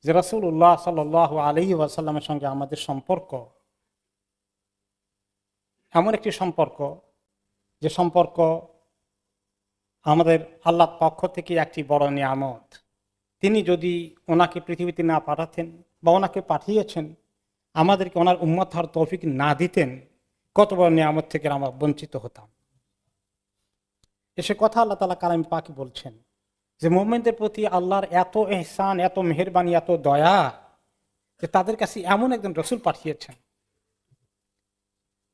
যে রাসূলুল্লাহ সাল্লাল্লাহু আলাইহি ওয়াসাল্লামের সঙ্গে আমাদের সম্পর্ক এমন একটি সম্পর্ক, যে সম্পর্ক আমাদের আল্লাহর পক্ষ থেকে একটি বড় নিয়ামত। তিনি যদি ওনাকে পৃথিবীতে না পাঠাতেন বা ওনাকে পাঠিয়েছেন, আমাদেরকে ওনার উম্মত হওয়ার তৌফিক না দিতেন, কত বড় নিয়ামত থেকে আমরা বঞ্চিত হতাম। এসে কথা আল্লাহ তাআলা কালামে পাকে বলছেন যে মুমিনদের প্রতি আল্লাহর এত ইহসান, এত মেহেরবানি, এত দয়া, যে তাদের কাছে এমন একজন রসুল পাঠিয়েছেন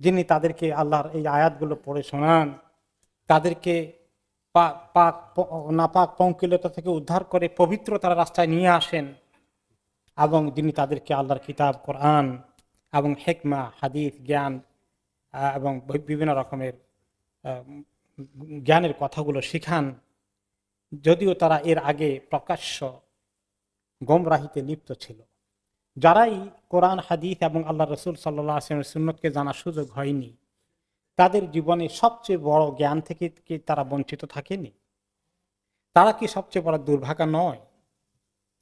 যিনি তাদেরকে আল্লাহর এই আয়াতগুলো পড়ে শোনান, তাদেরকে নাপাক পঙ্কিলতা থেকে উদ্ধার করে পবিত্রতার রাস্তায় নিয়ে আসেন, এবং যিনি তাদেরকে আল্লাহর কিতাব কোরআন এবং হিকমা, হাদিস, জ্ঞান এবং বিভিন্ন রকমের জ্ঞানের কথাগুলো শিখান, যদিও তারা এর আগে প্রকাশ্য গোমরাহিতে লিপ্ত ছিল। যারাই কোরআন, হাদিস এবং আল্লাহ রসুল সাল্লাল্লাহু আলাইহি ওয়াসাল্লামের সুন্নতকে জানার সুযোগ হয়নি, তাদের জীবনে সবচেয়ে বড় জ্ঞান থেকে কি তারা বঞ্চিত থাকেনি? তারা কি সবচেয়ে বড় দুর্ভাগা নয়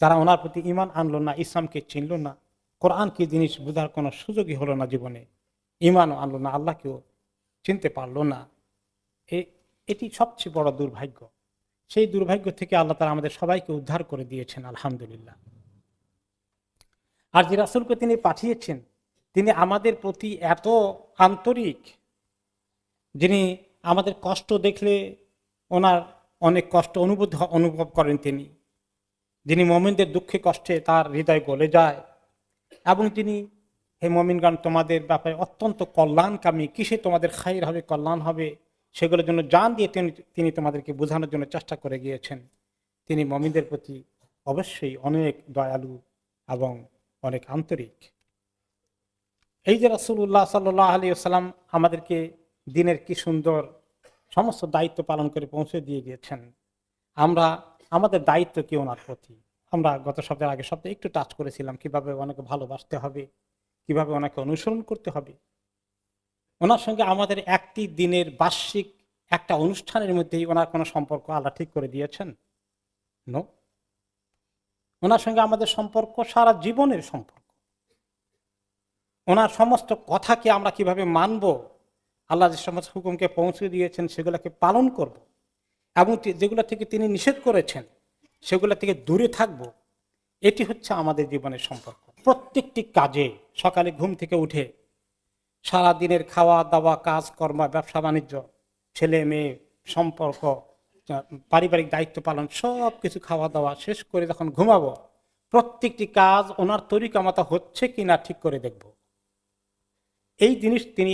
যারা ওনার প্রতি ঈমান আনলো না, ইসলামকে চিনল না, কোরআন কি জিনিস বোঝার কোনো সুযোগই হলো না, জীবনে ঈমানও আনলো না, আল্লাহকেও চিনতে পারলো না? এটি সবচেয়ে বড় দুর্ভাগ্য। সেই দুর্ভাগ্য থেকে আল্লাহ তাআলা আমাদের সবাইকে উদ্ধার করে দিয়েছেন, আলহামদুলিল্লাহ। আর যে রাসূলকে তিনি পাঠিয়েছেন, তিনি আমাদের প্রতি এত আন্তরিক, যিনি আমাদের কষ্ট দেখলে ওনার অনেক কষ্ট অনুভব করেন, তিনি যিনি মুমিনদের দুঃখে কষ্টে তার হৃদয় গলে যায়, এবং তিনি হে মুমিনগণ তোমাদের ব্যাপারে অত্যন্ত কল্যাণকামী, কিসে তোমাদের খাইর হবে, কল্যাণ হবে, সেগুলোর জন্য জান দিয়ে তিনি তোমাদেরকে বোঝানোর জন্য চেষ্টা করে গিয়েছেন। তিনি মুমিনদের প্রতি অবশ্যই অনেক দয়ালু এবং অনেক আন্তরিক। এই যে রাসূলুল্লাহ সাল্লাল্লাহু আলাইহি ওয়াসাল্লাম আমাদেরকে দিনের কি সুন্দর সমস্ত দায়িত্ব পালন করে পৌঁছে দিয়ে গিয়েছেন, আমরা আমাদের দায়িত্ব কি ওনার প্রতি? আমরা গত সপ্তাহের আগের সপ্তাহে একটু টাচ করেছিলাম কিভাবে ওনাকে ভালোবাসতে হবে, কিভাবে ওনাকে অনুসরণ করতে হবে। ওনার সঙ্গে আমাদের একটি দিনের বার্ষিক একটা অনুষ্ঠানের মধ্যেই ওনার কোনো সম্পর্ক আল্লাহ ঠিক করে দিয়েছেন? নো। ওনার সঙ্গে আমাদের সম্পর্ক সারা জীবনের সম্পর্ক। ওনার সমস্ত কথাকে আমরা কিভাবে মানব, আল্লাহ যে সমস্ত হুকুমকে পৌঁছে দিয়েছেন সেগুলোকে পালন করব, এবং যেগুলো থেকে তিনি নিষেধ করেছেন সেগুলো থেকে দূরে থাকব, এটি হচ্ছে আমাদের জীবনের সম্পর্ক। প্রত্যেকটি কাজে, সকালে ঘুম থেকে উঠে সারা দিনের খাওয়া দাওয়া, কাজকর্ম, ব্যবসা বাণিজ্য, ছেলে মেয়ে সম্পর্ক, পারিবারিক দায়িত্ব পালন, সব কিছু খাওয়া দাওয়া শেষ করে যখন ঘুমাবো, প্রত্যেকটি কাজ ওনার তরিকা মতো হচ্ছে কিনা ঠিক করে দেখব। এই জিনিস তিনি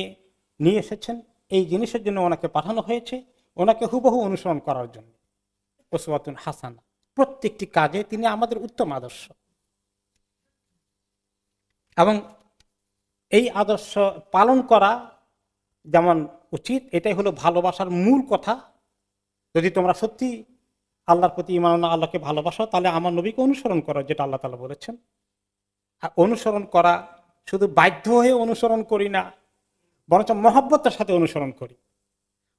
নিয়ে এসেছেন, এই জিনিসের জন্য ওনাকে পাঠানো হয়েছে, ওনাকে হুবহু অনুসরণ করার জন্য। উসওয়াতুন হাসানা, প্রত্যেকটি কাজে তিনি আমাদের উত্তম আদর্শ, এবং এই আদর্শ পালন করা যেমন উচিত, এটাই হলো ভালোবাসার মূল কথা। যদি তোমরা সত্যি আল্লাহর প্রতি ঈমান আনো, আল্লাহকে ভালোবাসো, তাহলে আমার নবীকে অনুসরণ করো, যেটা আল্লাহ তাআলা বলেছেন। আর অনুসরণ করা শুধু বাধ্য হয়ে অনুসরণ করি না, বরঞ্চ মহব্বতের সাথে অনুসরণ করি।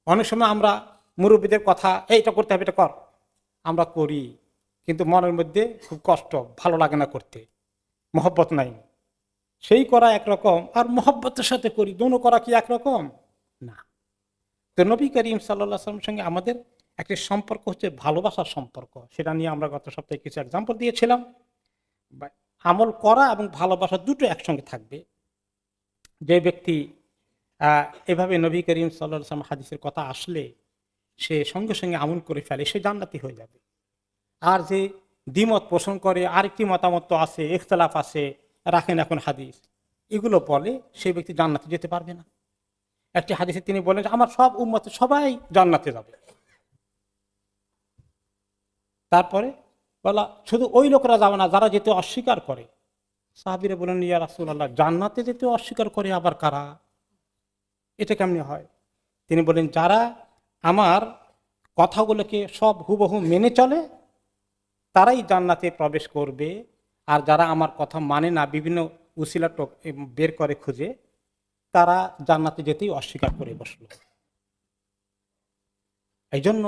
অনেক সময় আমরা মুরব্বীদের কথা, এইটা করতে হবে, এটা কর, আমরা করি, কিন্তু মনের মধ্যে খুব কষ্ট, ভালো লাগে না করতে, মহব্বত নাই। সেই করা একরকম, আর মহব্বতের সাথে করি, দোনো করা কি একরকম না? তো নবী করিম সাল্লাল্লাহু আলাইহি ওয়াসাল্লামের সঙ্গে আমাদের একটি সম্পর্ক হচ্ছে ভালোবাসার সম্পর্ক। সেটা নিয়ে আমরা গত সপ্তাহে কিছু এক্সাম্পল দিয়েছিলাম। আমল করা এবং ভালোবাসা দুটো একসঙ্গে থাকবে। যে ব্যক্তি এভাবে নবী করিম সাল্লাল্লাহু আলাইহি ওয়াসাল্লাম হাদিসের কথা আসলে সে সঙ্গে সঙ্গে আমল করে ফেলে, সে জান্নাতি হয়ে যাবে। আর যে দ্বিমত পোষণ করে, আরেকটি মতামত তো আছে, ইখতিলাফ আছে, রাখেন এখন হাদিস, এগুলো বলে, সেই ব্যক্তি জান্নাতে যেতে পারবে না। একটি হাদিসে তিনি বলেন আমার সব উম্মত সবাই জান্নাতে যাবে। তারপরে বলা শুধু ওই লোকরা যাবে না যারা যেতে অস্বীকার করে। সাহাবীরা বলেন ইয়া রাসূলুল্লাহ, জান্নাতে যেতে অস্বীকার করে আবার কারা? এটা কেমনে হয়? তিনি বলেন যারা আমার কথাগুলোকে সব হুবহু মেনে চলে তারাই জান্নাতে প্রবেশ করবে, আর যারা আমার কথা মানে না, বিভিন্ন উসিলা বের করে খুঁজে, তারা জান্নাতে যেতেই অস্বীকার করে বসলো। এই জন্য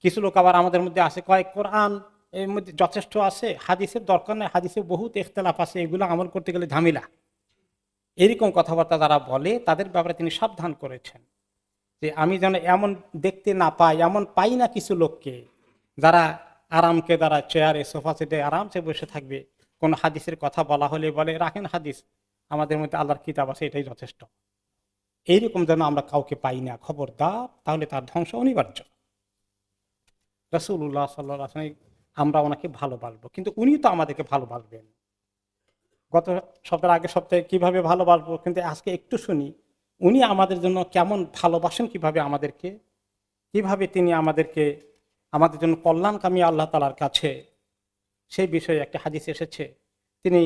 কিছু লোক আবার আমাদের মধ্যে আসে, কয় কোরআন এর মধ্যে যথেষ্ট আছে, হাদিসের দরকার নেই, হাদিসে বহুত ইখতিলাফ আছে, এগুলো আমল করতে গেলে ঝামেলা। এরকম কথাবার্তা যারা বলে তাদের ব্যাপারে তিনি সাবধান করেছেন যে আমি যেন এমন দেখতে না পাই, এমন পাই না কিছু লোককে যারা আরামকে দ্বারা চেয়ারে সোফা সেটে আরামসে বসে থাকবে, কোন হাদিসের কথা বলা হলে বলে রাখেন হাদিস, আমাদের মধ্যে আল্লাহর কিতাব আছে, এটাই যথেষ্ট। এইরকম যেন আমরা কাউকে পাই না, খবরদার, তাহলে তার ধ্বংস অনিবার্য। রাসূলুল্লাহ সাল্লাল্লাহু আলাইহি ওয়াসাল্লাম, আমরা ওনাকে ভালোবাসবো, কিন্তু উনি তো আমাদেরকে ভালোবাসবেন। গত সপ্তাহের আগের সপ্তাহে কিভাবে ভালোবাসবো, কিন্তু আজকে একটু শুনি উনি আমাদের জন্য কেমন ভালোবাসেন, কিভাবে আমাদেরকে, কিভাবে তিনি আমাদেরকে আমাদের জন্য কল্যাণকামী আল্লাহ তাআলার কাছে। সেই বিষয়ে একটা হাদিস এসেছে, তিনি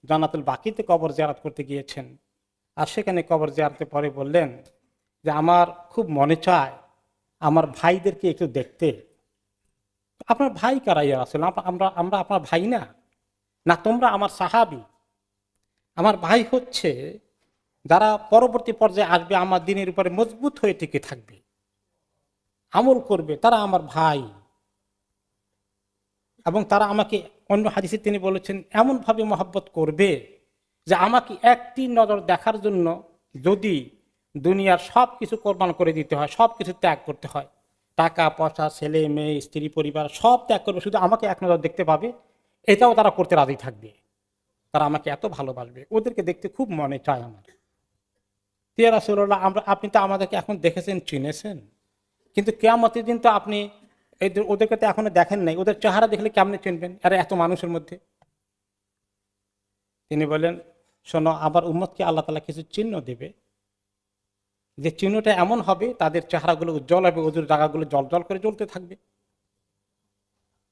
জান্নাতুল বাকিতে কবর জিয়ারত করতে গিয়েছেন, আর সেখানে কবর জিয়ারতের পরে বললেন যে আমার খুব মনে চায় আমার ভাইদেরকে একটু দেখতে। আপনার ভাই কারা ইয়া রাসূল? আমরা আমরা আপনার ভাই না? না, তোমরা আমার সাহাবী। আমার ভাই হচ্ছে যারা পরবর্তী পর্যায়ে আসবে, আমার দিনের উপরে মজবুত হয়ে টিকে থাকবে, আমল করবে, তারা আমার ভাই। এবং তারা আমাকে, অন্য হাদিসে তিনি বলেছেন, এমন ভাবে মহব্বত করবে যে আমাকে একটি নজর দেখার জন্য যদি দুনিয়ার সব কিছু কোরবান করে দিতে হয়, সব কিছু ত্যাগ করতে হয়, টাকা পয়সা, ছেলে মেয়ে, স্ত্রী, পরিবার সব ত্যাগ করবে, শুধু আমাকে এক নজর দেখতে পাবে, এটাও তারা করতে রাজি থাকবে। তারা আমাকে এত ভালোবাসবে, ওদেরকে দেখতে খুব মনে চায় আমার। ইয়া রাসূলুল্লাহ, আপনি তো আমাদেরকে এখন দেখেছেন, চিনেছেন, কিন্তু কিয়ামতের দিন তো আপনি ওদেরকে তো এখনো দেখেন নাই, ওদের চেহারা দেখলে কেমনে চিনবেন আরে এত মানুষের মধ্যে? তিনি বলেন, শোনো, আমার উম্মতকে আল্লাহ তাআলা কিছু চিহ্ন দেবে, যে চিহ্নটা এমন হবে তাদের চেহারাগুলো উজ্জ্বল হবে, ওদের জায়গাগুলো জল জল করে জ্বলতে থাকবে।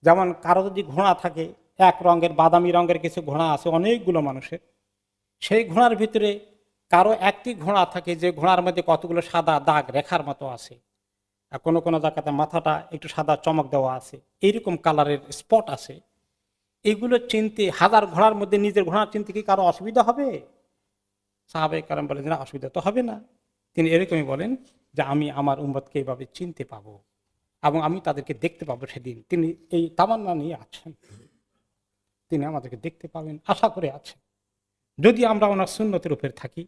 যেমন কারো যদি ঘোড়া থাকে, এক রঙের বাদামি রঙের কিছু ঘোড়া আছে অনেকগুলো মানুষের, সেই ঘোড়ার ভিতরে কারো একটি ঘোড়া থাকে যে ঘোড়ার মধ্যে কতগুলো সাদা দাগ রেখার মতো আছে, আর কোনো কোনো জায়গাতে মাথাটা একটু সাদা চমক দেওয়া আছে, এইরকম কালারের স্পট আছে। এগুলো চিনতে, হাজার ঘোড়ার মধ্যে নিজের ঘোড়া চিনতে কি কারো অসুবিধা হবে? সাহাবায়ে কেরাম বলেন না, অসুবিধা তো হবে না। তিনি এরকমই বলেন যে আমি আমার উম্মতকে এইভাবে চিনতে পাবো এবং আমি তাদেরকে দেখতে পাবো সেদিন। তিনি এই তামান্না নিয়ে আছেন, তিনি আমাদেরকে দেখতে পাবেন, আশা করে আছেন। যদি আমরা ওনার সুন্নতের উপরে থাকি,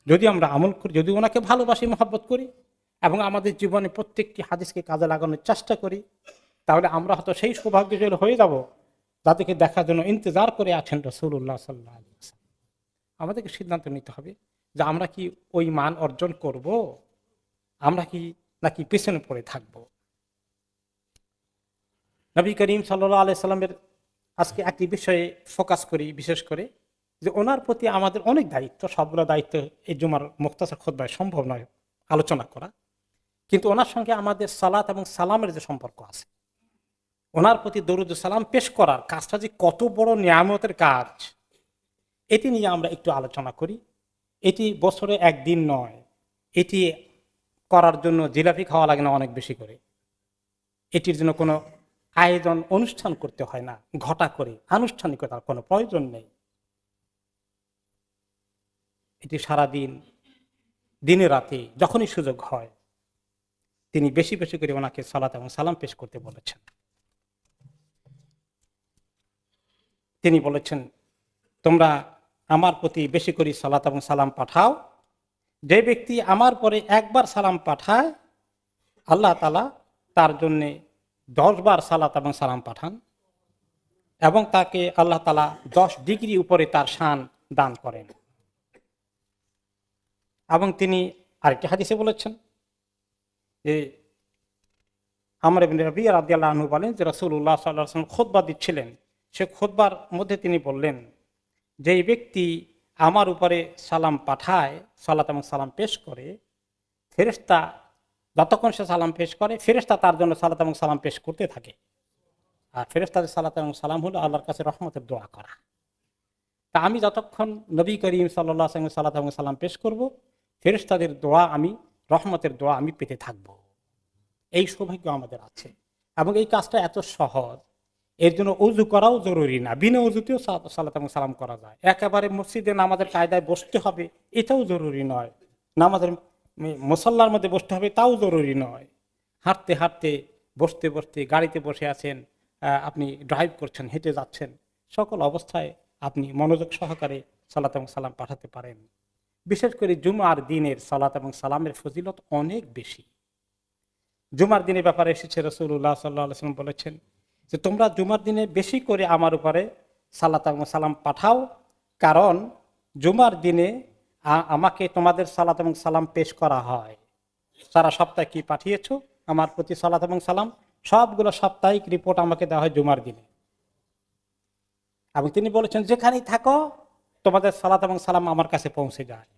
যদি আমরা আমল করি, যদি ওনাকে ভালোবাসি, মহব্বত করি এবং আমাদের জীবনে প্রত্যেকটি হাদিসকে কাজে লাগানোর চেষ্টা করি, তাহলে আমরা হয়তো সেই সৌভাগ্যশালী হয়ে যাব যাদেরকে দেখার জন্য ইন্তজার করে আছেন রাসূলুল্লাহ সাল্লাল্লাহু আলাইহি ওয়াসাল্লাম। আমাদেরকে সিদ্ধান্ত নিতে হবে যে আমরা কি ওই মান অর্জন করব, আমরা কি নাকি পেছনে পড়ে থাকব। নবী করিম সাল্লাল্লাহু আলাইহি সাল্লামের আজকে একটি বিষয়ে ফোকাস করি, বিশেষ করে যে ওনার প্রতি আমাদের অনেক দায়িত্ব, সবগুলো দায়িত্ব এই জুমার মুখতাসার খুতবায় সম্ভব নয় আলোচনা করা, কিন্তু ওনার সঙ্গে আমাদের সালাত এবং সালামের যে সম্পর্ক আছে, ওনার প্রতি দরুদ ও সালাম পেশ করার কাজটা যে কত বড় নিয়ামতের কাজ, এটি নিয়ে আমরা একটু আলোচনা করি। এটি বছরে একদিন নয়, এটি করার জন্য জিলাপি খাওয়া লাগে না অনেক বেশি করে, এটির জন্য কোনো আয়োজন অনুষ্ঠান করতে হয় না, ঘটা করে আনুষ্ঠানিকতার কোনো প্রয়োজন নেই। এটি সারাদিন, দিনে রাতে যখনই সুযোগ হয় তিনি বেশি বেশি করে ওনাকে সালাত এবং সালাম পেশ করতে বলেছেন। তিনি বলেছেন, তোমরা আমার প্রতি বেশি করে সালাত এবং সালাম পাঠাও, যে ব্যক্তি আমার পরে একবার সালাম পাঠায় আল্লাহ তাআলা তার জন্যে 10 বার সালাত এবং সালাম পাঠান এবং তাকে আল্লাহ তাআলা 10 ডিগ্রি উপরে তার শান দান করেন। এবং তিনি আরেকটি হাদিসে বলেছেন যে আমর ইবনে রাবিয়া রাদিয়াল্লাহু আনহু বলেন যে রাসূলুল্লাহ সাল্লাল্লাহু আলাইহি ওয়াসাল্লাম খুতবা দিচ্ছিলেন, সে খুতবার মধ্যে তিনি বললেন যে এই ব্যক্তি আমার উপরে সালাম পাঠায়, সালাত এবং সালাম পেশ করে, ফেরেশতা যতক্ষণ সে সালাম পেশ করে ফেরেশতা তার জন্য সালাত এবং সালাম পেশ করতে থাকে। আর ফেরেশতাদের সালাত এবং সালাম হলো আল্লাহর কাছে রহমতের দোয়া করা। তা আমি যতক্ষণ নবী করিম সাল্লাল্লাহু আলাইহি ওয়াসাল্লাম সালাত এবং সালাম পেশ করব, ফেরেশতাদের দোয়া আমি, রহমতের দোয়া আমি পেতে থাকব। এই সৌভাগ্য আমাদের আছে এবং এই কাজটা এত সহজ, এর জন্য ওযু করাও জরুরি না, বিনা ওযুতেও সালাত এবং সালাম করা যায়। একেবারে মসজিদে নামাজের কায়দায় বসতে হবে এটাও জরুরি নয়, নামাজের মুসাল্লার মধ্যে বসতে হবে তাও জরুরি নয়। হাঁটতে হাঁটতে, বসতে বসতে, গাড়িতে বসে আছেন, আপনি ড্রাইভ করছেন, হেঁটে যাচ্ছেন, সকল অবস্থায় আপনি মনোযোগ সহকারে সালাত এবং সালাম পাঠাতে পারেন। বিশেষ করে জুমার দিনের সালাত এবং সালামের ফজিলত অনেক বেশি। জুমার দিনের ব্যাপারে এসেছে, রাসূলুল্লাহ সাল্লাল্লাহু আলাইহি ওয়াসাল্লাম বলেছেন যে তোমরা জুমার দিনে বেশি করে আমার উপরে সালাত এবং সালাম পাঠাও, কারণ জুমার দিনে আমাকে তোমাদের সালাত এবং সালাম পেশ করা হয়। সারা সপ্তাহে কি পাঠিয়েছো আমার প্রতি সালাত এবং সালাম, সবগুলো সাপ্তাহিক রিপোর্ট আমাকে দেওয়া হয় জুমার দিনে। এবং তিনি বলেছেন যেখানেই থাকো তোমাদের সালাত এবং সালাম আমার কাছে পৌঁছে যায়।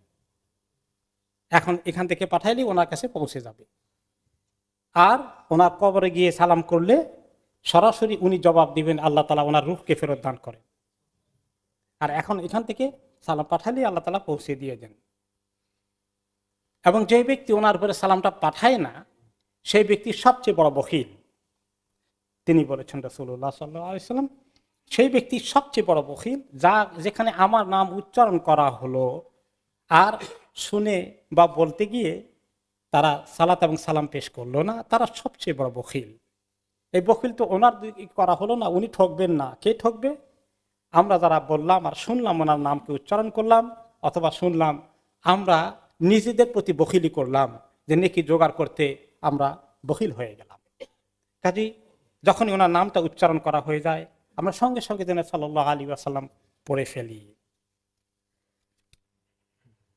এখন এখান থেকে পাঠাইলে ওনার কাছে পৌঁছে যাবে। আর ওনার কবরে গিয়ে সালাম করলে সরাসরি উনি জবাব দিবেন, আল্লাহ তাআলা ওনার রূহকে ফেরত দান করেন। আর এখন এখান থেকে সালাম পাঠালে আল্লাহ তাআলা পৌঁছে দিয়ে দেন। এবং যে ব্যক্তি ওনার উপরে সালামটা পাঠায় না, সেই ব্যক্তি সবচেয়ে বড় বখিল। তিনি বলেছেন রাসূলুল্লাহ সাল্লাল্লাহু আলাইহি ওয়াসাল্লাম, সেই ব্যক্তি সবচেয়ে বড় বখিল যেখানে আমার নাম উচ্চারণ করা হলো আর শুনে বা বলতে গিয়ে তারা সালাত এবং সালাম পেশ করলো না, তারা সবচেয়ে বড় বখিল। এই বখিল তো ওনার করা হলো না, উনি ঠকবেন না। কে ঠকবে? আমরা যারা বললাম আর শুনলাম, ওনার নামকে উচ্চারণ করলাম, অথবা শুনলাম, আমরা নিজেদের প্রতি বখিলি করলাম, যে নেকি জোগাড় করতে আমরা বখিল হয়ে গেলাম। কাজেই যখনই ওনার নামটা উচ্চারণ করা হয়ে যায়, আমরা সঙ্গে সঙ্গে যেন সাল্লাল্লাহু আলাইহি ওয়াসাল্লাম পড়ে ফেলি।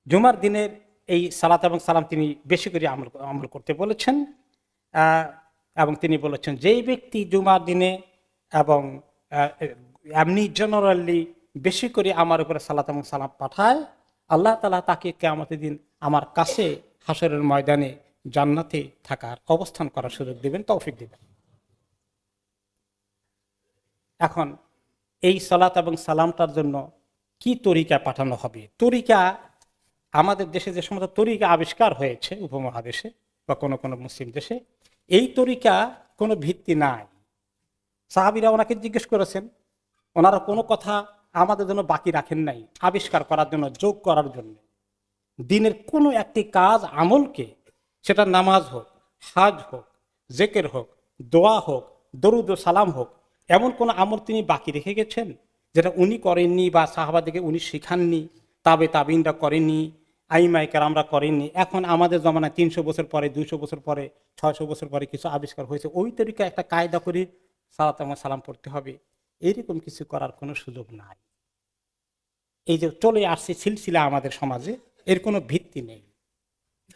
জুমার দিনের এই সালাত এবং সালাম তিনি বেশি করে আমল করতে বলেছেন। এবং তিনি বলেছেন যেই ব্যক্তি জুমার দিনে এবং এমনি জেনারেলি বেশি করে আমার উপরে সালাত এবং সালাম পাঠায়, আল্লাহ তাআলা তাকে কিয়ামতের দিন আমার কাছে হাসরের ময়দানে জান্নাতে থাকার, অবস্থান করার সুযোগ দিবেন, তৌফিক দিবেন। এখন এই সালাত এবং সালামটার জন্য কি তরিকা পাঠানো হবে? তরিকা, আমাদের দেশে যে সমস্ত তরিকা আবিষ্কার হয়েছে উপমহাদেশে বা কোনো কোনো মুসলিম দেশে, এই তরিকা কোনো ভিত্তি নাই। সাহাবীরা ওনাকে জিজ্ঞেস করেছেন, ওনারা কোনো কথা আমাদের জন্য বাকি রাখেন নাই আবিষ্কার করার জন্য, যোগ করার জন্য। দিনের কোনো একটি কাজ আমলকে, সেটা নামাজ হোক, হাজ হোক, জেকের হোক, দোয়া হোক, দরুদ ও সালাম হোক, এমন কোন আমল তিনি বাকি রেখে গেছেন যেটা উনি করেননি বা সাহাবাদেরকে উনি শিখাননি, তাবিনরা করেননি, আইমায়ে কেরামরা করেননি। এখন আমাদের জমানায় 300 বছর পরে, 200 বছর পরে, 600 বছর পরে কিছু আবিষ্কার হয়েছে, ওই তরিকা একটা কায়দা করে সালাত এবং সালাম পড়তে হবে, এইরকম কিছু করার কোনো সুযোগ নাই। এই যে চলে আসছে সিলসিলা আমাদের সমাজে, এর কোনো ভিত্তি নেই।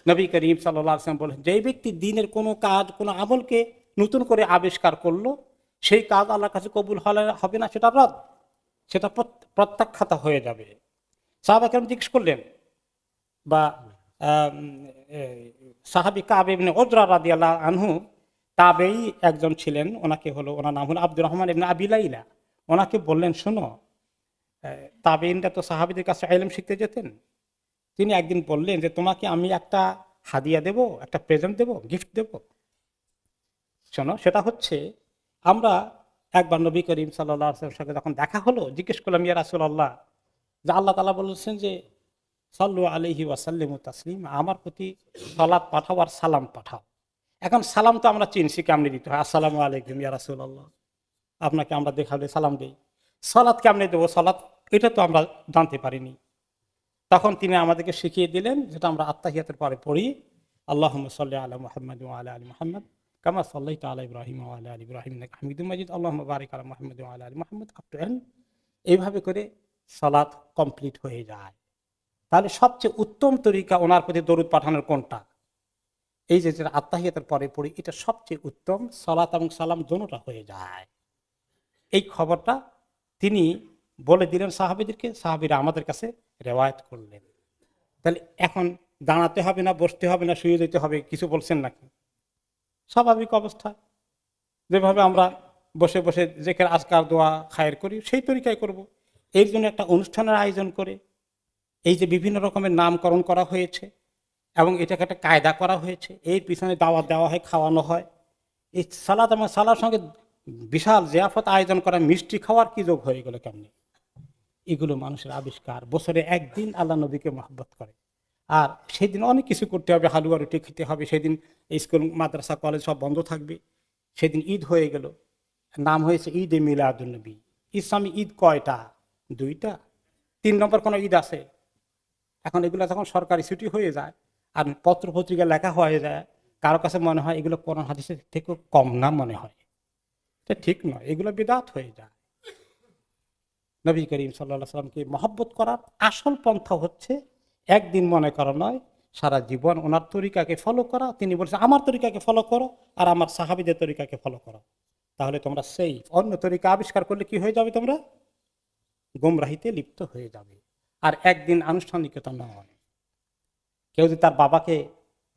নবী করিম সাল্লাল্লাহু আলাইহি ওয়াসাল্লাম বলেন, যে ব্যক্তি দিনের কোনো কাজ, কোনো আমলকে নতুন করে আবিষ্কার করলো, সেই কাজ আল্লাহর কাছে কবুল হবে না, সেটা রদ, সেটা প্রত্যাখ্যাত হয়ে যাবে। সাহাবা কেরাম জিজ্ঞেস করলেন, বা সাহাবী কাব ইবনে উজরা রাদিয়াল্লাহু আনহু, তাবেঈ একজন ছিলেন, ওনার নাম হলো আব্দুর রহমান ইবনে আবি লাইলা। ওনাকে বললেন, শোনো, তাবেঈনরা তো সাহাবীদের কাছে ইলম শিখতে যেতেন। তিনি একদিন বললেন যে তোমাকে আমি একটা হাদিয়া দেব, একটা প্রেজেন্ট দেব, গিফট দেব। শোনো, সেটা হচ্ছে, আমরা একবার নবী করিম সাল্লাল্লাহু আলাইহি ওয়াসাল্লামের সঙ্গে যখন দেখা হলো, জিজ্ঞেস করলাম, ইয়া রাসূলুল্লাহ, যে আল্লাহ তাআলা বলেছেন যে সাল্লু আলাইহি ওয়া সাল্লিমু তাসলিমা, আমার প্রতি সালাত পাঠাও আর সালাম পাঠাও। এখন সালাম তো আমরা চিনছি, কেমনে দিতে হয়, আসসালামু আলাইকুম ইয়া রাসূলুল্লাহ, আপনাকে আমরা দেখালে সালাম দেই। সালাত কেমনে দেবো, সালাত এটা তো আমরা জানতে পারিনি। তখন তিনি আমাদেরকে শিখিয়ে দিলেন, যেটা আমরা আত্তাহিয়াতের পরে পড়ি, আল্লাহুম্মা সাল্লি আলা মুহাম্মাদ ওয়া আলা আলি মুহাম্মাদ কামা সাল্লাইতা আলা ইব্রাহিম ওয়া আলা আলি ইব্রাহিম ইন্নাকা হামিদুম মাজিদ, আল্লাহুম্মা বারিক আলা মুহাম্মাদ ওয়া আলা আলি মুহাম্মাদ, আপ টু এন্ড। এইভাবে করে সালাত কমপ্লিট হয়ে যায়। তাহলে সবচেয়ে উত্তম তরিকা ওনার প্রতি দরুদ পাঠানোর কোনটা? এই যে যেটা আত্তাহিয়াতের পরে পড়ি, এটা সবচেয়ে উত্তম, সালাত এবং সালাম দোনোটা হয়ে যায়। এই খবরটা তিনি বলে দিলেন সাহাবীদেরকে, সাহাবীরা আমাদের কাছে রেওয়ায়াত করলেন। তাহলে এখন দাঁড়াতে হবে না, বসতে হবে না, শুয়ে যেতে হবে, কিছু বলছেন নাকি? স্বাভাবিক অবস্থা, যেভাবে আমরা বসে বসে জিকির আজকার দোয়া খায়ের করি, সেই তরিকায় করব। এর জন্য একটা অনুষ্ঠানের আয়োজন করে, এই যে বিভিন্ন রকমের নামকরণ করা হয়েছে এবং এটাকে একটা কায়দা করা হয়েছে, এর পিছনে দাওয়াত দেওয়া হয়, খাওয়ানো হয়। এই সালাত এবং সালার সঙ্গে বিশাল জিয়াফত আয়োজন করা, মিষ্টি খাওয়ার কি যোগ হয়ে গেল কেমনি? এগুলো মানুষের আবিষ্কার। বছরে একদিন আল্লাহ নবীকে মহব্বত করে, আর সেদিন অনেক কিছু করতে হবে, হালুয়া রুটি খেতে হবে, সেদিন স্কুল মাদ্রাসা কলেজ সব বন্ধ থাকবে, সেদিন ঈদ হয়ে গেল। নাম হয়েছে ঈদ এ মিলাদুন্নবী। ইসলামী ঈদ কয়টা? 2টা। 3 নম্বর কোন ঈদ আছে? এখন এগুলো যখন সরকারি ছুটি হয়ে যায় আর পত্র পত্রিকা লেখা হয়ে যায়, কারো কাছে মনে হয় এগুলো কোরআন হাদিসের থেকে কম না মনে হয়। এটা ঠিক নয়, এগুলো বিদআত হয়ে যায়। নবী করিম সাল্লাল্লাহু আলাইহি ওয়াসাল্লামকে মহব্বত করার আসল পন্থা হচ্ছে একদিন মনে করা নয়, সারা জীবন ওনার তরিকাকে ফলো করা। তিনি বলছেন আমার তরিকাকে ফলো করো আর আমার সাহাবীদের তরিকাকে ফলো করো, তাহলে তোমরা সেই অন্য তরিকা আবিষ্কার করলে কি হয়ে যাবে? তোমরা গোমরাহিতে লিপ্ত হয়ে যাবে। আর একদিন আনুষ্ঠানিকতা নয়। কেউ যদি তার বাবাকে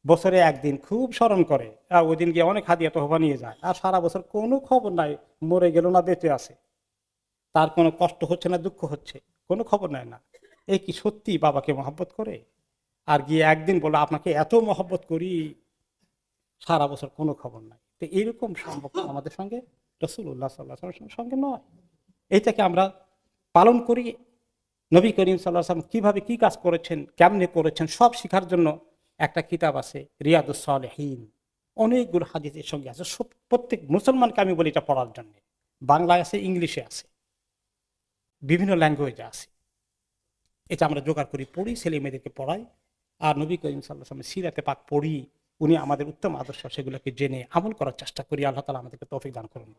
বছরে একদিন খুব স্মরণ করে আর ওই দিন গিয়ে অনেক হাদিয়া তোহফা নিয়ে যায়, আর সারা বছর কোনো খবর নাই মরে গেল না বেঁচে আছে, তার কোনো কষ্ট হচ্ছে না দুঃখ হচ্ছে, কোনো খবর নেয় না, এই কি সত্যি বাবাকে মহব্বত করে? আর গিয়ে একদিন বলো আপনাকে এত মহব্বত করি, সারা বছর কোনো খবর নাই। তো এইরকম সম্পর্ক আমাদের সঙ্গে রাসূলুল্লাহ সাল্লাল্লাহু আলাইহি ওয়াসাল্লামের সঙ্গে নয়। এইটাকে আমরা পালন করি। নবী করিম সাল্লাল্লাহু আলাইহি ওয়াসাল্লাম কিভাবে কি কাজ করেছেন, কেমনে করেছেন, সব শেখার জন্য একটা কিতাব আছে রিয়াদুস সালেহীন। অনেকগুলো হাদিস এর সঙ্গে আছে। প্রত্যেক মুসলমানকে আমি বলি এটা পড়ার জন্য। বাংলায় আছে, ইংলিশে আছে, বিভিন্ন ল্যাঙ্গুয়েজে আছে। এটা আমরা জোগাড় করি, পড়ি, ছেলে মেয়েদেরকে পড়াই। আর নবী করিম সাল্লাল্লাহু আলাইহি ওয়াসাল্লামের সিরাতে পাক পড়ি, উনি আমাদের উত্তম আদর্শ, সেগুলোকে জেনে আমল করার চেষ্টা করি। আল্লাহ তাআলা আমাদেরকে তৌফিক দান করুন।